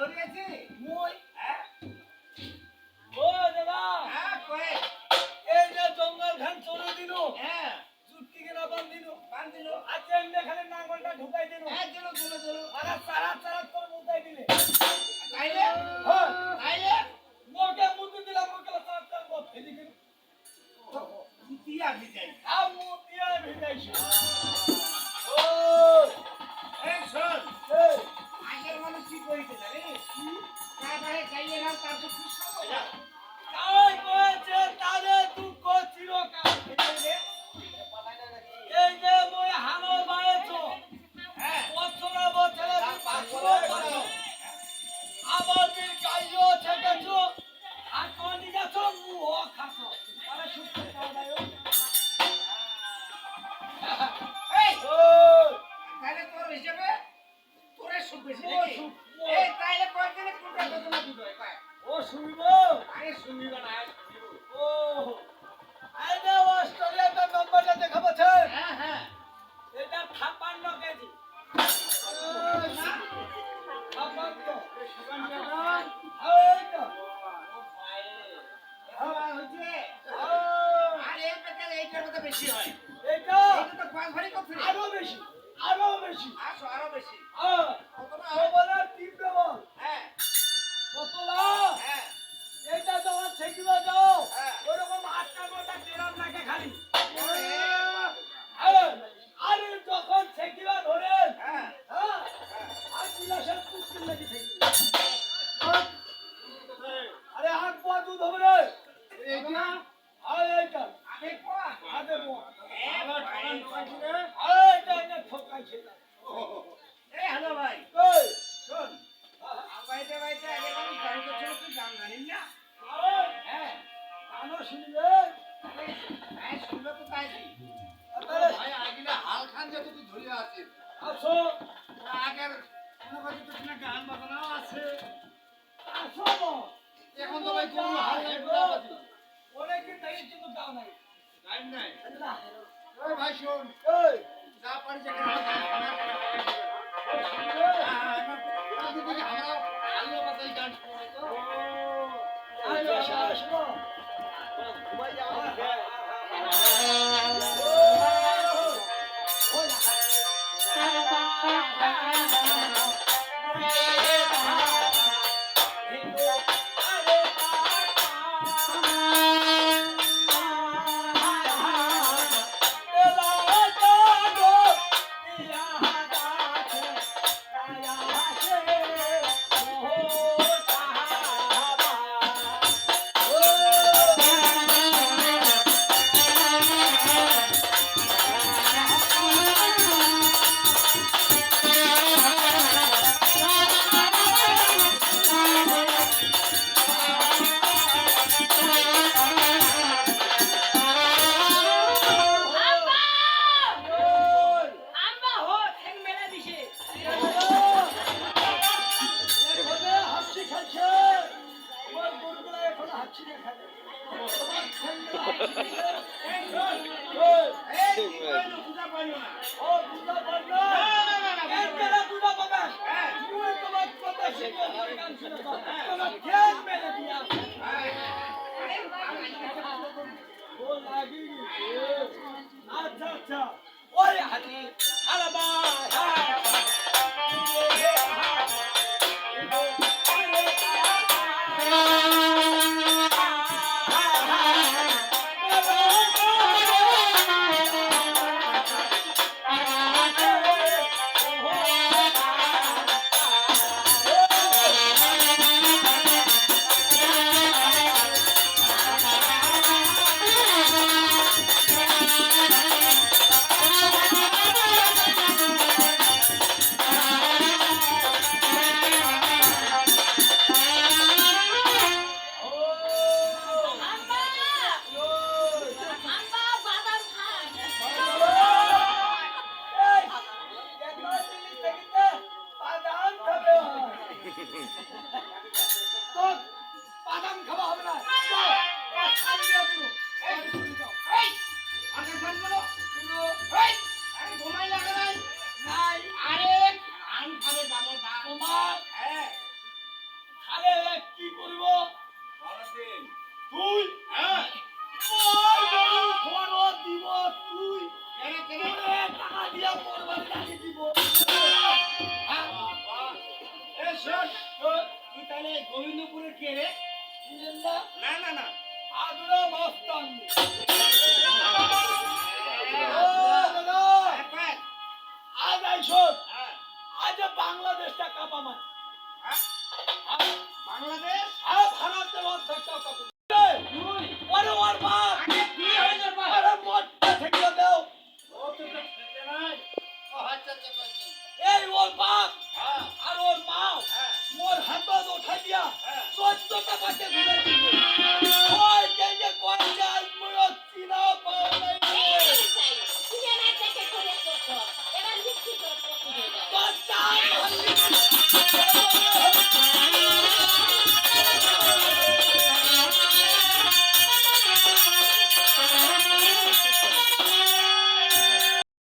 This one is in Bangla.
ধরিয়েছি মই হ্যাঁ ও দাদা হ্যাঁ কই এই যে জঙ্গল ঘান চলে দিল হ্যাঁ চুটকি কেনা বান্ধিল বান্ধিল আজকে এখানে নাঙ্গলটা ঢুকাই দিল হ্যাঁ দিল দিল দিল আর সারা সারা করে মুতাই দিলে তাইলে হ্যাঁ তাইলে মোকে মুতি দিলাম মোকে সারা সারা করে ফেলি দিল দিয়া ভিজাই আ মুতিয়া ভিজাইছি ও এই শোন এই আগের মানুষ কি কইতে জানিস তারপরে খাইয়ে নাও তারপর খুশ খাবো কাই কইছে তারে দুঃখ চিরকাল এই যে মই হানো বাড়েছো হ্যাঁ বছরে বছরে পাঁচশো আবার দিন কাইও ছেকেছো আর কোনি গেছো মুহ খাছো আরে সুস্থ খাওয়াইও এই ও তাহলে তোর হিসেবে তোরে সুখ বেশি ও নাকি সুখ। এই তাইলে কয়দিনে কোনটা কত না দুটো কয় ও শুনবো আরে শুনিবা না শুনিব ও আইনে অস্ট্রেলিয়াতে নম্বরটা দেখাবো স্যার হ্যাঁ হ্যাঁ এটা 56 কেজি না 56 সুগান জানা এই তো হচ্ছে আর এর পেতে এইটার মতো বেশি হয় এটা এটা তো পাঁচ ভারী কত আরো বেশি আরো বেশি আরো বেশি কত না ও বলে টিপে বল হ্যাঁ কতলা হ্যাঁ এইটা যখন ছেকিবা যাও হ্যাঁ। ওরকম 8টা 9টা গ্রাম লাগে খালি ওরে আরে যখন ছেকিবা ধরে হ্যাঁ হ্যাঁ আর বিলাসের কুকুর লাগি থাকি আরে আগ পোয়া দুধ হবে রে এইটা আর এইটা আগে কোয়া আগে পোয়া এবার ঠকান ঠকাইছি রে এইটা এনে ঠকাইছে এই হ্যালো ভাই এই শোন বাইতে বাইতে আগে আমি গাড়ি করছিল তুই গান জানিস না হ্যাঁ কানো শুনবে হ্যাঁ শুনলে তো তাইছি তাহলে ভাই আগিলা হাল খান যে তুই ধরে আছিস আসো আগের কোনো কথা তো না গান বাজনাও আছে আসো এখন তো ভাই কোন হাল নাই পুরা পাতি অনেকে তাই কিন্তু দাও নাই টাইম নাই না ওই ভাই শোন এই যা পারি যে কেন শুনবে আমরা আলো পাতাই গান শোনাই তো আসো আসো ঘুমাই যাও এই কি কইলো বুঝা পাইলো না আচ্ছা আচ্ছা ওই হাতি আলাবা বাদাম খাওয়া হবে না আগে খান বলো এই আরে ঘুমাই লাগে নাই নাই আরে আম খাবে দামো দাম তোমার হ্যাঁ করব ভারতেন তুই হ্যাঁ ওই গরু খরচ দিব তুই কেন কেন তোরে টাকা দিয়া কোরবানি লাগিয়ে দিব হ্যাঁ বাবা এ শোন তুই তাহলে গোবিন্দপুরের কে রে বুঝলেন না না না না আদুরা মস্তান একবার আজ আইসোস হ্যাঁ আজ বাংলাদেশটা কাপামা বাংলাদেশ ভারতের অধ্যক্ষ কাপু ওরে ওর বাপ আগে তুই হয়ে যা বাবা আরে মোটটা থেকে দাও ও তো খেতে নাই ও আচ্ছা আচ্ছা আচ্ছা। এই ওর বাপ হ্যাঁ আর ওর মা হ্যাঁ মোর হাতত উঠাই দিয়া হ্যাঁ 14 টাকাতে ঘুরে দিবে